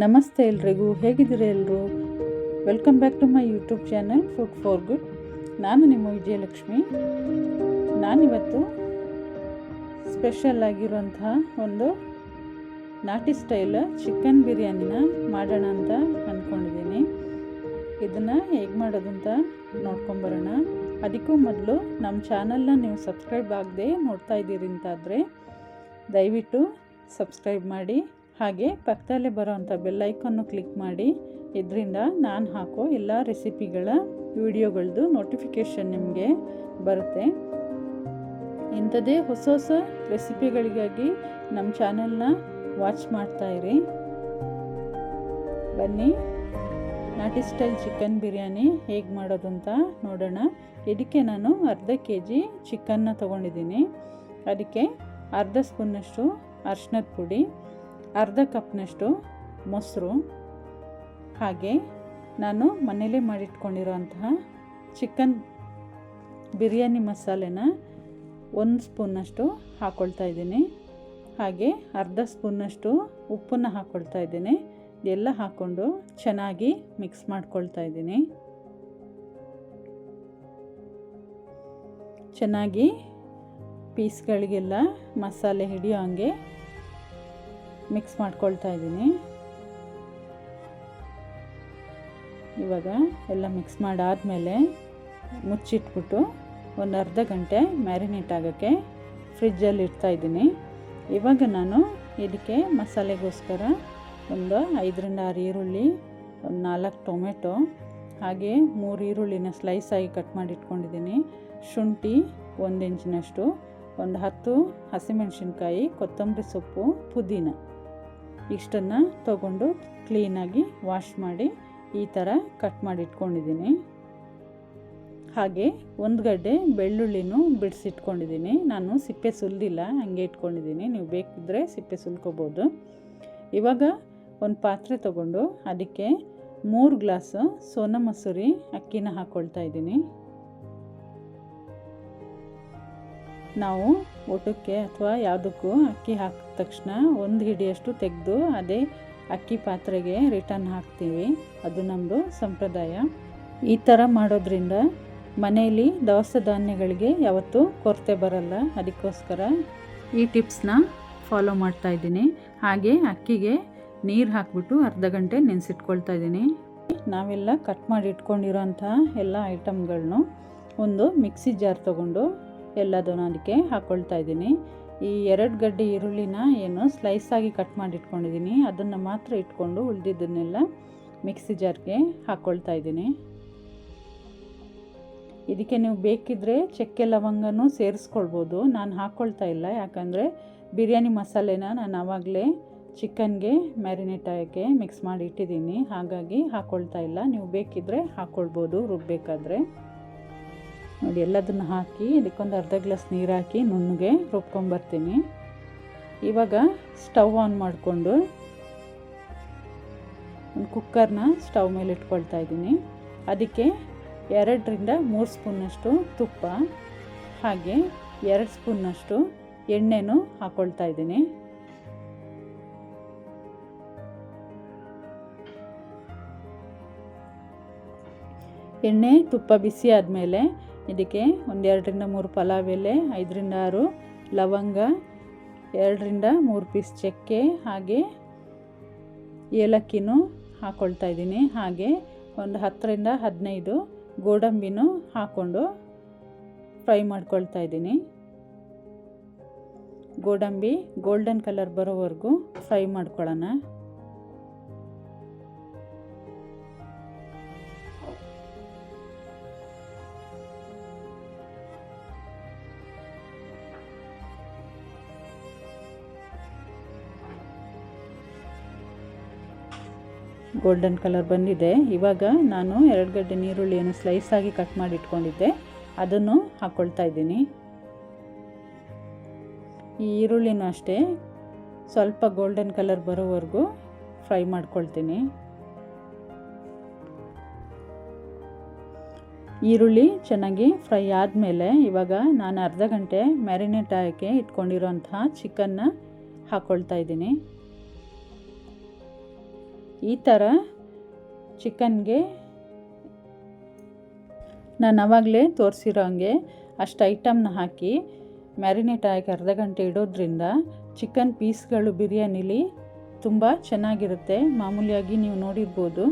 ನಮಸ್ತೆ ಎಲ್ರಿಗೂ, ಹೇಗಿದ್ದೀರಾ ಎಲ್ಲರೂ? Welcome back to my YouTube channel food for good. ನಾನು ನಿಮ್ಮ ವಿಜಯಲಕ್ಷ್ಮಿ. ನಾನಿವತ್ತು ಸ್ಪೆಷಲ್ ಆಗಿರುವಂತಹ ಒಂದು ನಾಟಿ ಸ್ಟೈಲ್ ಚಿಕನ್ ಬಿರಿಯಾನಿನ ಮಾಡೋಣ ಅಂತ ಅಂದ್ಕೊಂಡಿದ್ದೀನಿ. ಇದನ್ನು ಹೇಗೆ ಮಾಡೋದು ಅಂತ ನೋಡ್ಕೊಂಬರೋಣ. ಅದಕ್ಕೂ ಮೊದಲು ನಮ್ಮ ಚಾನಲ್ನ ನೀವು ಸಬ್ಸ್ಕ್ರೈಬ್ ಆಗದೆ ನೋಡ್ತಾ ಇದ್ದೀರಿ ಅಂತಾದರೆ ದಯವಿಟ್ಟು ಸಬ್ಸ್ಕ್ರೈಬ್ ಮಾಡಿ, ಹಾಗೆ ಪಕ್ಕದಲ್ಲೇ ಬರೋವಂಥ ಬೆಲ್ಲೈಕನ್ನು ಕ್ಲಿಕ್ ಮಾಡಿ. ಇದರಿಂದ ನಾನು ಹಾಕೋ ಎಲ್ಲ ರೆಸಿಪಿಗಳ ವಿಡಿಯೋಗಳದ್ದು ನೋಟಿಫಿಕೇಷನ್ ನಿಮಗೆ ಬರುತ್ತೆ. ಇಂಥದ್ದೇ ಹೊಸ ಹೊಸ ರೆಸಿಪಿಗಳಿಗಾಗಿ ನಮ್ಮ ಚಾನಲ್ನ ವಾಚ್ ಮಾಡ್ತಾಯಿರಿ. ಬನ್ನಿ, ನಾಟಿ ಸ್ಟೈಲ್ ಚಿಕನ್ ಬಿರಿಯಾನಿ ಹೇಗೆ ಮಾಡೋದು ಅಂತ ನೋಡೋಣ. ಇದಕ್ಕೆ ನಾನು ಅರ್ಧ kg ಚಿಕನ್ನ ತೊಗೊಂಡಿದ್ದೀನಿ. ಅದಕ್ಕೆ ಅರ್ಧ ಸ್ಪೂನ್ನಷ್ಟು ಅರಿಶಿನದ ಪುಡಿ, ಅರ್ಧ ಕಪ್ನಷ್ಟು ಮೊಸರು, ಹಾಗೆ ನಾನು ಮನೇಲೇ ಮಾಡಿಟ್ಕೊಂಡಿರೋಂತಹ ಚಿಕನ್ ಬಿರಿಯಾನಿ ಮಸಾಲೆನ 1 ಸ್ಪೂನ್ನಷ್ಟು ಹಾಕ್ಕೊಳ್ತಾ ಇದ್ದೀನಿ. ಹಾಗೆ ಅರ್ಧ ಸ್ಪೂನ್ನಷ್ಟು ಉಪ್ಪನ್ನು ಹಾಕ್ಕೊಳ್ತಾ ಇದ್ದೀನಿ. ಇದೆಲ್ಲ ಹಾಕ್ಕೊಂಡು ಚೆನ್ನಾಗಿ ಮಿಕ್ಸ್ ಮಾಡ್ಕೊಳ್ತಾ ಇದ್ದೀನಿ. ಚೆನ್ನಾಗಿ ಪೀಸ್ಗಳಿಗೆಲ್ಲ ಮಸಾಲೆ ಹಿಡಿಯೋ ಹಾಗೆ ಮಿಕ್ಸ್ ಮಾಡ್ಕೊಳ್ತಾ ಇದ್ದೀನಿ. ಇವಾಗ ಎಲ್ಲ ಮಿಕ್ಸ್ ಮಾಡಾದಮೇಲೆ ಮುಚ್ಚಿಟ್ಬಿಟ್ಟು ಒಂದು ಅರ್ಧ ಗಂಟೆ ಮ್ಯಾರಿನೇಟ್ ಆಗೋಕ್ಕೆ ಫ್ರಿಜ್ಜಲ್ಲಿ ಇಡ್ತಾಯಿದ್ದೀನಿ. ಇವಾಗ ನಾನು ಇದಕ್ಕೆ ಮಸಾಲೆಗೋಸ್ಕರ ಒಂದು 5ರಿಂದ 6 ಈರುಳ್ಳಿ, ಒಂದು 4 ಟೊಮೆಟೊ, ಹಾಗೆ 3 ಈರುಳ್ಳಿನ ಸ್ಲೈಸಾಗಿ ಕಟ್ ಮಾಡಿ ಇಟ್ಕೊಂಡಿದ್ದೀನಿ. ಶುಂಠಿ 1 ಇಂಚಿನಷ್ಟು, ಒಂದು 10 ಹಸಿಮೆಣಸಿನ್ಕಾಯಿ, ಕೊತ್ತಂಬರಿ ಸೊಪ್ಪು, ಪುದೀನ ಇಷ್ಟನ್ನು ತಗೊಂಡು ಕ್ಲೀನಾಗಿ ವಾಶ್ ಮಾಡಿ ಈ ಥರ ಕಟ್ ಮಾಡಿ ಇಟ್ಕೊಂಡಿದ್ದೀನಿ. ಹಾಗೆ 1 ಗಡ್ಡೆ ಬೆಳ್ಳುಳ್ಳಿನೂ ಬಿಡಿಸಿಟ್ಕೊಂಡಿದ್ದೀನಿ. ನಾನು ಸಿಪ್ಪೆ ಸುಲಿದಿಲ್ಲ, ಹಾಗೆ ಇಟ್ಕೊಂಡಿದ್ದೀನಿ. ನೀವು ಬೇಕಿದ್ದರೆ ಸಿಪ್ಪೆ ಸುಲ್ಕೋಬೋದು. ಇವಾಗ ಒಂದು ಪಾತ್ರೆ ತಗೊಂಡು ಅದಕ್ಕೆ 3 ಗ್ಲಾಸ್ ಸೋನಾ ಮಸೂರಿ ಅಕ್ಕಿನ ಹಾಕ್ಕೊಳ್ತಾ ಇದ್ದೀನಿ. ನಾವು ಊಟಕ್ಕೆ ಅಥವಾ ಯಾವುದಕ್ಕೂ ಅಕ್ಕಿ ಹಾಕಿದ ತಕ್ಷಣ 1 ಹಿಡಿಯಷ್ಟು ತೆಗೆದು ಅದೇ ಅಕ್ಕಿ ಪಾತ್ರೆಗೆ ರಿಟರ್ನ್ ಹಾಕ್ತೀವಿ. ಅದು ನಮ್ಮದು ಸಂಪ್ರದಾಯ. ಈ ಥರ ಮಾಡೋದ್ರಿಂದ ಮನೆಯಲ್ಲಿ ದವಸ ಧಾನ್ಯಗಳಿಗೆ ಯಾವತ್ತೂ ಕೊರತೆ ಬರಲ್ಲ. ಅದಕ್ಕೋಸ್ಕರ ಈ ಟಿಪ್ಸ್ನ ಫಾಲೋ ಮಾಡ್ತಾ ಇದ್ದೀನಿ. ಹಾಗೆ ಅಕ್ಕಿಗೆ ನೀರು ಹಾಕಿಬಿಟ್ಟು ಅರ್ಧ ಗಂಟೆ ನೆನೆಸಿಟ್ಕೊಳ್ತಾ ಇದ್ದೀನಿ. ನಾವೆಲ್ಲ ಕಟ್ ಮಾಡಿ ಇಟ್ಕೊಂಡಿರೋಂಥ ಎಲ್ಲ ಐಟಮ್ಗಳನ್ನು ಒಂದು ಮಿಕ್ಸಿ ಜಾರ್ ತೊಗೊಂಡು ಎಲ್ಲದನ್ನು ಅದಕ್ಕೆ ಹಾಕ್ಕೊಳ್ತಾ ಇದ್ದೀನಿ. ಈ 2 ಗಡ್ಡೆ ಈರುಳ್ಳಿನ ಏನು ಸ್ಲೈಸಾಗಿ ಕಟ್ ಮಾಡಿ ಇಟ್ಕೊಂಡಿದ್ದೀನಿ ಅದನ್ನು ಮಾತ್ರ ಇಟ್ಕೊಂಡು ಉಳಿದಿದ್ದನ್ನೆಲ್ಲ ಮಿಕ್ಸಿ ಜಾರ್ಗೆ ಹಾಕ್ಕೊಳ್ತಾ ಇದ್ದೀನಿ. ಇದಕ್ಕೆ ನೀವು ಬೇಕಿದ್ದರೆ ಚಕ್ಕೆ ಲವಂಗನೂ ಸೇರಿಸ್ಕೊಳ್ಬೋದು. ನಾನು ಹಾಕ್ಕೊಳ್ತಾ ಇಲ್ಲ, ಯಾಕಂದರೆ ಬಿರಿಯಾನಿ ಮಸಾಲೆನ ನಾನು ಆವಾಗಲೇ ಚಿಕನ್ಗೆ ಮ್ಯಾರಿನೇಟ್ ಆಗೋಕ್ಕೆ ಮಿಕ್ಸ್ ಮಾಡಿ ಇಟ್ಟಿದ್ದೀನಿ, ಹಾಗಾಗಿ ಹಾಕ್ಕೊಳ್ತಾ ಇಲ್ಲ. ನೀವು ಬೇಕಿದ್ದರೆ ಹಾಕ್ಕೊಳ್ಬೋದು ರುಬ್ಬಬೇಕಾದ್ರೆ. ನೋಡಿ, ಎಲ್ಲದನ್ನು ಹಾಕಿ ಇದಕ್ಕೊಂದು ಅರ್ಧ ಗ್ಲಾಸ್ ನೀರು ಹಾಕಿ ನುಣ್ಣಗೆ ರುಬ್ಕೊಂಬರ್ತೀನಿ. ಇವಾಗ ಸ್ಟವ್ ಆನ್ ಮಾಡಿಕೊಂಡು ಒಂದು ಕುಕ್ಕರ್ನ ಸ್ಟವ್ ಮೇಲೆ ಇಟ್ಕೊಳ್ತಾ ಇದ್ದೀನಿ. ಅದಕ್ಕೆ 2ರಿಂದ 3 ಸ್ಪೂನ್ನಷ್ಟು ತುಪ್ಪ, ಹಾಗೆ 2 ಸ್ಪೂನ್ನಷ್ಟು ಎಣ್ಣೆನೂ ಹಾಕ್ಕೊಳ್ತಾ ಇದ್ದೀನಿ. ಎಣ್ಣೆ ತುಪ್ಪ ಬಿಸಿ ಆದಮೇಲೆ ಇದಕ್ಕೆ ಒಂದು 2ರಿಂದ 3 ಪಲಾವ್ ಎಲೆ, 5ರಿಂದ 6 ಲವಂಗ, 2ರಿಂದ 3 ಪೀಸ್ ಚಕ್ಕೆ, ಹಾಗೆ ಏಲಕ್ಕಿನೂ ಹಾಕ್ಕೊಳ್ತಾ ಇದ್ದೀನಿ. ಹಾಗೆ ಒಂದು 10ರಿಂದ 15 ಗೋಡಂಬಿನೂ ಹಾಕ್ಕೊಂಡು ಫ್ರೈ ಮಾಡ್ಕೊಳ್ತಾ ಇದ್ದೀನಿ. ಗೋಡಂಬಿ ಗೋಲ್ಡನ್ ಕಲರ್ ಬರೋವರೆಗೂ ಫ್ರೈ ಮಾಡ್ಕೊಳ್ಳೋಣ. ಗೋಲ್ಡನ್ ಕಲರ್ ಬಂದಿದೆ. ಇವಾಗ ನಾನು 2 ಗಡ್ಡೆ ಈರುಳ್ಳಿಯನ್ನು ಸ್ಲೈಸಾಗಿ ಕಟ್ ಮಾಡಿ ಇಟ್ಕೊಂಡಿದ್ದೆ, ಅದನ್ನು ಹಾಕ್ಕೊಳ್ತಾ ಇದ್ದೀನಿ. ಈ ಈರುಳ್ಳಿನೂ ಅಷ್ಟೇ ಸ್ವಲ್ಪ ಗೋಲ್ಡನ್ ಕಲರ್ ಬರೋವರೆಗೂ ಫ್ರೈ ಮಾಡ್ಕೊಳ್ತೀನಿ. ಈರುಳ್ಳಿ ಚೆನ್ನಾಗಿ ಫ್ರೈ ಆದಮೇಲೆ ಇವಾಗ ನಾನು ಅರ್ಧ ಗಂಟೆ ಮ್ಯಾರಿನೇಟ್ ಆಗೋಕ್ಕೆ ಇಟ್ಕೊಂಡಿರೋಂತಹ ಚಿಕನ್ನ ಹಾಕ್ಕೊಳ್ತಾ ಇದ್ದೀನಿ. ಈ ಥರ ಚಿಕನ್ಗೆ ನಾನು ಆವಾಗಲೇ ತೋರಿಸಿರೋ ಹಂಗೆ ಅಷ್ಟು ಐಟಮ್ನ ಹಾಕಿ ಮ್ಯಾರಿನೇಟ್ ಆಗಿ ಅರ್ಧ ಗಂಟೆ ಇಡೋದ್ರಿಂದ ಚಿಕನ್ ಪೀಸ್ಗಳು ಬಿರಿಯಾನಿಲಿ ತುಂಬ ಚೆನ್ನಾಗಿರುತ್ತೆ. ಮಾಮೂಲಿಯಾಗಿ ನೀವು ನೋಡಿರ್ಬೋದು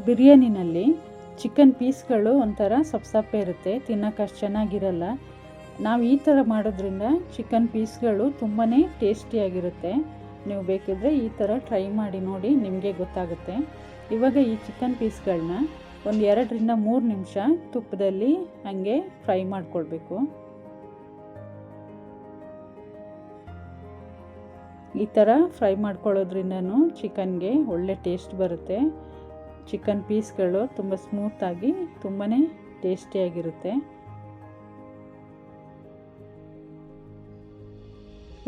ಬಿರಿಯಾನಿನಲ್ಲಿ ಚಿಕನ್ ಪೀಸ್ಗಳು ಒಂಥರ ಸಪ್ಪೆ ಇರುತ್ತೆ, ತಿನ್ನೋಕೆ ಅಷ್ಟು ಚೆನ್ನಾಗಿರಲ್ಲ. ನಾವು ಈ ಥರ ಮಾಡೋದ್ರಿಂದ ಚಿಕನ್ ಪೀಸ್ಗಳು ತುಂಬಾ ಟೇಸ್ಟಿಯಾಗಿರುತ್ತೆ. ನೀವು ಬೇಕಿದ್ದರೆ ಈ ಥರ ಟ್ರೈ ಮಾಡಿ ನೋಡಿ, ನಿಮಗೆ ಗೊತ್ತಾಗುತ್ತೆ. ಇವಾಗ ಈ ಚಿಕನ್ ಪೀಸ್ಗಳನ್ನ ಒಂದು 2ರಿಂದ 3 ನಿಮಿಷ ತುಪ್ಪದಲ್ಲಿ ಹಾಗೆ ಫ್ರೈ ಮಾಡ್ಕೊಳ್ಬೇಕು. ಈ ಥರ ಫ್ರೈ ಮಾಡ್ಕೊಳ್ಳೋದ್ರಿಂದನೂ ಚಿಕನ್ಗೆ ಒಳ್ಳೆ ಟೇಸ್ಟ್ ಬರುತ್ತೆ. ಚಿಕನ್ ಪೀಸ್ಗಳು ತುಂಬ ಸ್ಮೂತಾಗಿ ತುಂಬಾ ಟೇಸ್ಟಿಯಾಗಿರುತ್ತೆ.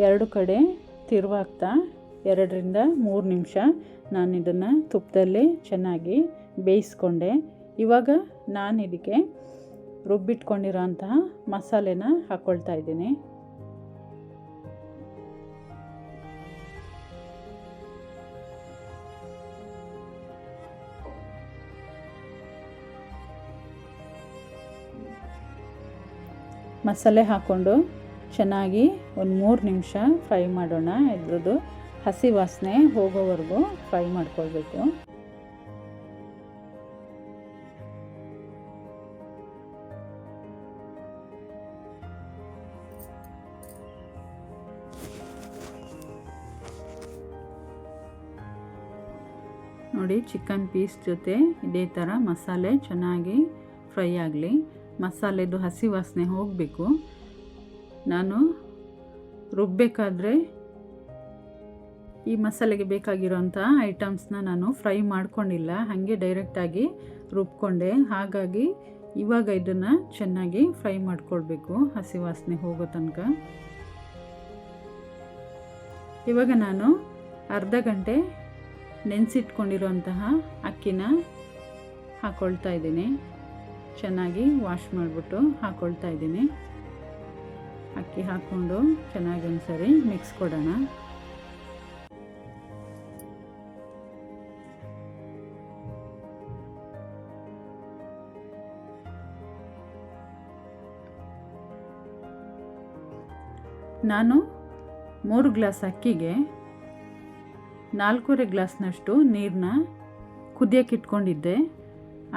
2 ಕಡೆ ತಿರುವಾಗ್ತಾ 2ರಿಂದ 3 ನಿಮಿಷ ನಾನು ಇದನ್ನು ತುಪ್ಪದಲ್ಲಿ ಚೆನ್ನಾಗಿ ಬೇಯಿಸ್ಕೊಂಡೆ. ಇವಾಗ ನಾನು ಇದಕ್ಕೆ ರುಬ್ಬಿಟ್ಕೊಂಡಿರೋ ಅಂತಹ ಮಸಾಲೆನ ಹಾಕ್ಕೊಳ್ತಾ ಇದ್ದೀನಿ. ಮಸಾಲೆ ಹಾಕ್ಕೊಂಡು ಚೆನ್ನಾಗಿ ಒಂದು 3 ನಿಮಿಷ ಫ್ರೈ ಮಾಡೋಣ. ಇದ್ರದ್ದು ಹಸಿ ವಾಸನೆ ಹೋಗೋವರೆಗೂ ಫ್ರೈ ಮಾಡ್ಕೊಳ್ಬೇಕು. ನೋಡಿ, ಚಿಕನ್ ಪೀಸ್ ಜೊತೆ ಇದೇ ಥರ ಮಸಾಲೆ ಚೆನ್ನಾಗಿ ಫ್ರೈ ಆಗಲಿ. ಮಸಾಲೆದು ಹಸಿ ವಾಸನೆ ಹೋಗಬೇಕು. ನಾನು ರುಬ್ಬಬೇಕಾದ್ರೆ ಈ ಮಸಾಲೆಗೆ ಬೇಕಾಗಿರೋಂಥ ಐಟಮ್ಸ್ನ ನಾನು ಫ್ರೈ ಮಾಡ್ಕೊಂಡಿಲ್ಲ, ಹಾಗೆ ಡೈರೆಕ್ಟಾಗಿ ರುಬ್ಕೊಂಡೆ. ಹಾಗಾಗಿ ಇವಾಗ ಇದನ್ನು ಚೆನ್ನಾಗಿ ಫ್ರೈ ಮಾಡ್ಕೊಳ್ಬೇಕು ಹಸಿ ವಾಸನೆ ಹೋಗೋ ತನಕ. ಇವಾಗ ನಾನು ಅರ್ಧ ಗಂಟೆ ನೆನೆಸಿಟ್ಕೊಂಡಿರೋಂತಹ ಅಕ್ಕಿನ ಹಾಕ್ಕೊಳ್ತಾ ಇದ್ದೀನಿ. ಚೆನ್ನಾಗಿ ವಾಶ್ ಮಾಡಿಬಿಟ್ಟು ಹಾಕ್ಕೊಳ್ತಾ ಇದ್ದೀನಿ. ಅಕ್ಕಿ ಹಾಕ್ಕೊಂಡು ಚೆನ್ನಾಗಿ ಒಂದ್ಸರಿ ಮಿಕ್ಸ್ ಕೊಡೋಣ. ನಾನು 3 ಗ್ಲಾಸ್ ಅಕ್ಕಿಗೆ 4.25 ಗ್ಲಾಸ್ನಷ್ಟು ನೀರನ್ನ ಕುದಿಯೋಕೆ ಇಟ್ಕೊಂಡಿದ್ದೆ.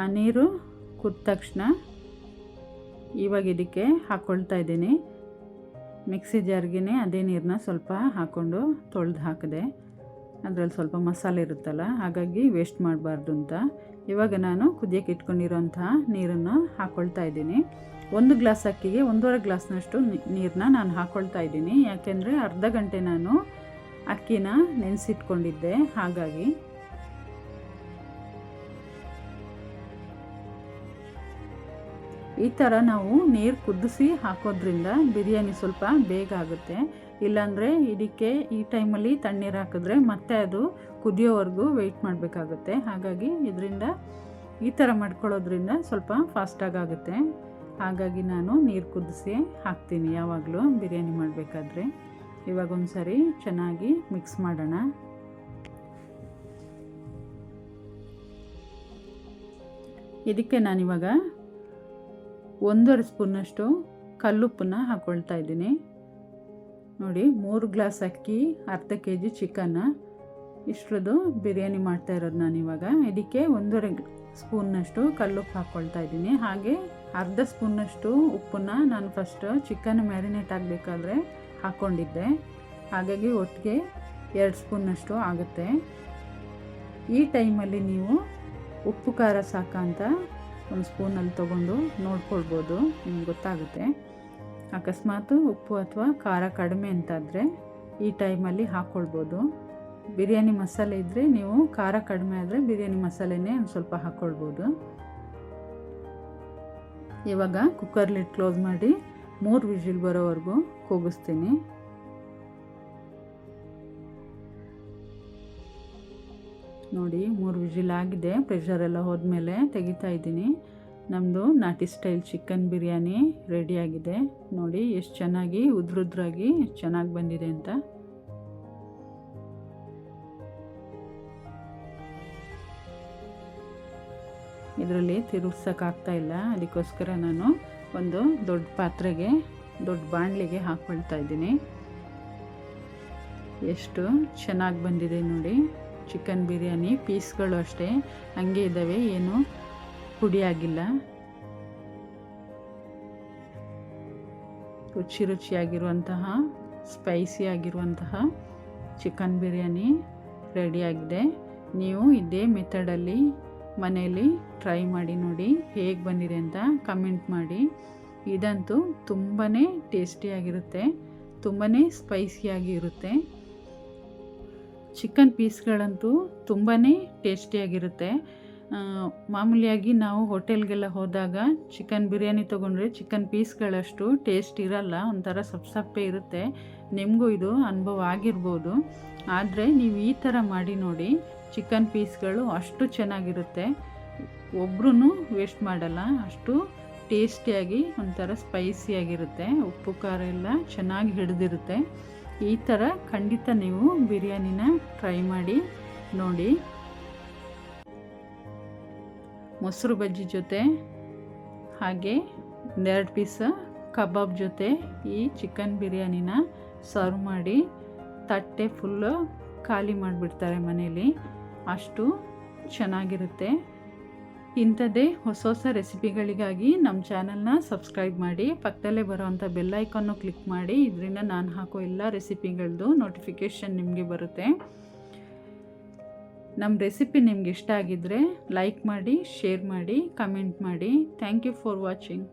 ಆ ನೀರು ಕುದ್ದ ತಕ್ಷಣ ಇವಾಗ ಇದಕ್ಕೆ ಹಾಕ್ಕೊಳ್ತಾ ಇದ್ದೀನಿ. ಮಿಕ್ಸಿ ಜಾರ್ಗೆ ಅದೇ ನೀರನ್ನ ಸ್ವಲ್ಪ ಹಾಕ್ಕೊಂಡು ತೊಳೆದು ಹಾಕಿದೆ. ಅದರಲ್ಲಿ ಸ್ವಲ್ಪ ಮಸಾಲೆ ಇರುತ್ತಲ್ಲ, ಹಾಗಾಗಿ ವೇಸ್ಟ್ ಮಾಡಬಾರ್ದು ಅಂತ ಇವಾಗ ನಾನು ಕುದಿಯೋಕೆ ಇಟ್ಕೊಂಡಿರೋಂತಹ ನೀರನ್ನು ಹಾಕ್ಕೊಳ್ತಾ ಇದ್ದೀನಿ. 1 ಗ್ಲಾಸ್ ಅಕ್ಕಿಗೆ 1.5 ಗ್ಲಾಸ್ನಷ್ಟು ನೀರನ್ನ ನಾನು ಹಾಕ್ಕೊಳ್ತಾ ಇದ್ದೀನಿ. ಯಾಕೆಂದರೆ ಅರ್ಧ ಗಂಟೆ ನಾನು ಅಕ್ಕಿನ ನೆನೆಸಿಟ್ಕೊಂಡಿದ್ದೆ. ಹಾಗಾಗಿ ಈ ಥರ ನಾವು ನೀರು ಕುದಿಸಿ ಹಾಕೋದ್ರಿಂದ ಬಿರಿಯಾನಿ ಸ್ವಲ್ಪ ಬೇಗ ಆಗುತ್ತೆ. ಇಲ್ಲಾಂದರೆ ಇದಕ್ಕೆ ಈ ಟೈಮಲ್ಲಿ ತಣ್ಣೀರು ಹಾಕಿದ್ರೆ ಮತ್ತೆ ಅದು ಕುದಿಯೋವರೆಗೂ ವೆಯ್ಟ್ ಮಾಡಬೇಕಾಗುತ್ತೆ. ಹಾಗಾಗಿ ಇದರಿಂದ ಈ ಥರ ಮಾಡ್ಕೊಳ್ಳೋದ್ರಿಂದ ಸ್ವಲ್ಪ ಫಾಸ್ಟಾಗಿ ಆಗುತ್ತೆ. ಹಾಗಾಗಿ ನಾನು ನೀರು ಕುದಿಸಿ ಹಾಕ್ತೀನಿ ಯಾವಾಗಲೂ ಬಿರಿಯಾನಿ ಮಾಡಬೇಕಾದ್ರೆ. ಇವಾಗ ಒಂದು ಸರಿ ಚೆನ್ನಾಗಿ ಮಿಕ್ಸ್ ಮಾಡೋಣ. ಇದಕ್ಕೆ ನಾನಿವಾಗ 1.5 ಸ್ಪೂನಷ್ಟು ಕಲ್ಲುಪ್ಪನ್ನ ಹಾಕ್ಕೊಳ್ತಾ ಇದ್ದೀನಿ. ನೋಡಿ, 3 ಗ್ಲಾಸ್ ಅಕ್ಕಿ, ಅರ್ಧ kg ಚಿಕನ್ನ, ಇಷ್ಟರದ್ದು ಬಿರಿಯಾನಿ ಮಾಡ್ತಾ ಇರೋದು ನಾನಿವಾಗ. ಇದಕ್ಕೆ 1.5 ಸ್ಪೂನ್ನಷ್ಟು ಕಲ್ಲುಪ್ಪು ಹಾಕ್ಕೊಳ್ತಾ ಇದ್ದೀನಿ. ಹಾಗೆ ಅರ್ಧ ಸ್ಪೂನ್ನಷ್ಟು ಉಪ್ಪನ್ನು ನಾನು ಫಸ್ಟ್ ಚಿಕನ್ ಮ್ಯಾರಿನೇಟ್ ಆಗಬೇಕಾದ್ರೆ ಹಾಕ್ಕೊಂಡಿದ್ದೆ. ಹಾಗಾಗಿ ಒಟ್ಟಿಗೆ 2 ಸ್ಪೂನ್ನಷ್ಟು ಆಗುತ್ತೆ. ಈ ಟೈಮಲ್ಲಿ ನೀವು ಉಪ್ಪು ಖಾರ ಸಾಕಂತ 1 ಸ್ಪೂನಲ್ಲಿ ತೊಗೊಂಡು ನೋಡ್ಕೊಳ್ಬೋದು, ನಿಮ್ಗೆ ಗೊತ್ತಾಗುತ್ತೆ. ಅಕಸ್ಮಾತ್ ಉಪ್ಪು ಅಥವಾ ಖಾರ ಕಡಿಮೆ ಅಂತಾದರೆ ಈ ಟೈಮಲ್ಲಿ ಹಾಕ್ಕೊಳ್ಬೋದು. ಬಿರಿಯಾನಿ ಮಸಾಲೆ ಇದ್ದರೆ ನೀವು ಖಾರ ಕಡಿಮೆ ಆದರೆ ಬಿರಿಯಾನಿ ಮಸಾಲೆನೇ ಒಂದು ಸ್ವಲ್ಪ ಹಾಕ್ಕೊಳ್ಬೋದು. ಇವಾಗ ಕುಕ್ಕರ್ ಲಿಡ್ ಕ್ಲೋಸ್ ಮಾಡಿ 3 ವಿಜಿಲ್ ಬರೋವರೆಗೂ ಕೂಗಿಸ್ತೀನಿ. ನೋಡಿ, 3 ವಿಜಿಲ್ ಆಗಿದೆ. ಪ್ರೆಷರೆಲ್ಲ ಹೋದ್ಮೇಲೆ ತೆಗಿತಾ ಇದ್ದೀನಿ. ನಮ್ಮದು ನಾಟಿ ಸ್ಟೈಲ್ ಚಿಕನ್ ಬಿರಿಯಾನಿ ರೆಡಿಯಾಗಿದೆ. ನೋಡಿ ಎಷ್ಟು ಚೆನ್ನಾಗಿ ಉದ್ರುದ್ರಾಗಿ ಎಷ್ಟು ಚೆನ್ನಾಗಿ ಬಂದಿದೆ ಅಂತ. ಇದರಲ್ಲಿ ತಿರುಗ್ಸೋಕ್ಕಾಗ್ತಾಯಿಲ್ಲ. ಅದಕ್ಕೋಸ್ಕರ ನಾನು ಒಂದು ದೊಡ್ಡ ಪಾತ್ರೆಗೆ, ದೊಡ್ಡ ಬಾಣಲಿಗೆ ಹಾಕ್ಕೊಳ್ತಾ ಇದ್ದೀನಿ. ಎಷ್ಟು ಚೆನ್ನಾಗಿ ಬಂದಿದೆ ನೋಡಿ ಚಿಕನ್ ಬಿರಿಯಾನಿ. ಪೀಸ್ಗಳು ಅಷ್ಟೇ ಹಂಗೆ ಇದ್ದಾವೆ, ಏನು ಪುಡಿಯಾಗಿಲ್ಲ. ರುಚಿಯಾಗಿರುವಂತಹ ಸ್ಪೈಸಿ ಆಗಿರುವಂತಹ ಚಿಕನ್ ಬಿರಿಯಾನಿ ರೆಡಿಯಾಗಿದೆ. ನೀವು ಇದೇ ಮೆಥಡಲ್ಲಿ ಮನೆಯಲ್ಲಿ ಟ್ರೈ ಮಾಡಿ ನೋಡಿ ಹೇಗೆ ಬಂದಿದೆ ಅಂತ ಕಮೆಂಟ್ ಮಾಡಿ. ಇದಂತೂ ತುಂಬಾ ಟೇಸ್ಟಿಯಾಗಿರುತ್ತೆ, ತುಂಬಾ ಸ್ಪೈಸಿಯಾಗಿ ಇರುತ್ತೆ. ಚಿಕನ್ ಪೀಸ್ಗಳಂತೂ ತುಂಬಾ ಟೇಸ್ಟಿಯಾಗಿರುತ್ತೆ. ಮಾಮೂಲಿಯಾಗಿ ನಾವು ಹೋಟೆಲ್ಗೆಲ್ಲ ಹೋದಾಗ ಚಿಕನ್ ಬಿರಿಯಾನಿ ತೊಗೊಂಡ್ರೆ ಚಿಕನ್ ಪೀಸ್ಗಳಷ್ಟು ಟೇಸ್ಟ್ ಇರಲ್ಲ, ಒಂಥರ ಸಪ್ಪೆ ಇರುತ್ತೆ. ನಿಮಗೂ ಇದು ಅನುಭವ ಆಗಿರ್ಬೋದು. ಆದರೆ ನೀವು ಈ ಥರ ಮಾಡಿ ನೋಡಿ, ಚಿಕನ್ ಪೀಸ್ಗಳು ಅಷ್ಟು ಚೆನ್ನಾಗಿರುತ್ತೆ, ಒಬ್ರೂ ವೇಸ್ಟ್ ಮಾಡಲ್ಲ, ಅಷ್ಟು ಟೇಸ್ಟಿಯಾಗಿ ಒಂಥರ ಸ್ಪೈಸಿಯಾಗಿರುತ್ತೆ. ಉಪ್ಪು ಖಾರ ಎಲ್ಲ ಚೆನ್ನಾಗಿ ಹಿಡಿದಿರುತ್ತೆ. ಈ ಥರ ಖಂಡಿತ ನೀವು ಬಿರಿಯಾನಿನ ಟ್ರೈ ಮಾಡಿ ನೋಡಿ. ಮೊಸರು ಬಜ್ಜಿ ಜೊತೆ ಹಾಗೆ 2 ಪೀಸ್ ಕಬಾಬ್ ಜೊತೆ ಈ ಚಿಕನ್ ಬಿರಿಯಾನಿನ ಸರ್ವ್ ಮಾಡಿ ತಟ್ಟೆ ಫುಲ್ಲು ಖಾಲಿ ಮಾಡಿಬಿಡ್ತಾರೆ ಮನೇಲಿ, ಅಷ್ಟು ಚೆನ್ನಾಗಿರುತ್ತೆ. ಇಂಥದ್ದೇ ಹೊಸ ರೆಸಿಪಿಗಳಿಗಾಗಿ ನಮ್ಮ ಚಾನಲ್ನ ಸಬ್ಸ್ಕ್ರೈಬ್ ಮಾಡಿ, ಪಕ್ಕದಲ್ಲೇ ಬರೋವಂಥ ಬೆಲ್ ಐಕಾನ್ನು ಕ್ಲಿಕ್ ಮಾಡಿ. ಇದರಿಂದ ನಾನು ಹಾಕೋ ಎಲ್ಲ ರೆಸಿಪಿಗಳದ್ದು ನೋಟಿಫಿಕೇಷನ್ ನಿಮಗೆ ಬರುತ್ತೆ. ನಮ್ಮ ರೆಸಿಪಿ ನಿಮ್ಗೆ ಇಷ್ಟ ಆಗಿದ್ದರೆ ಲೈಕ್ ಮಾಡಿ, ಶೇರ್ ಮಾಡಿ, ಕಮೆಂಟ್ ಮಾಡಿ. Thank you for watching.